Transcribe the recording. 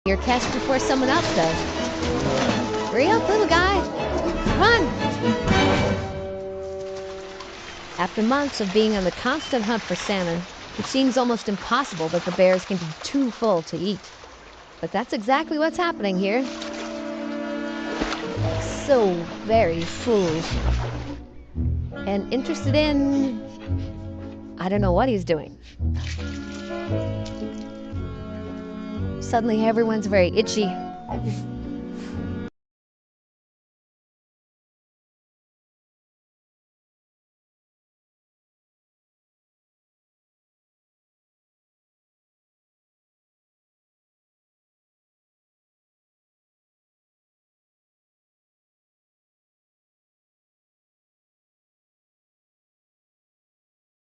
your catch before someone else does. Hurry up, little guy. Run! After months of being on the constant hunt for salmon, it seems almost impossible that the bears can be too full to eat. But that's exactly what's happening here. So very full. And interested in... I don't know what he's doing. Suddenly everyone's very itchy.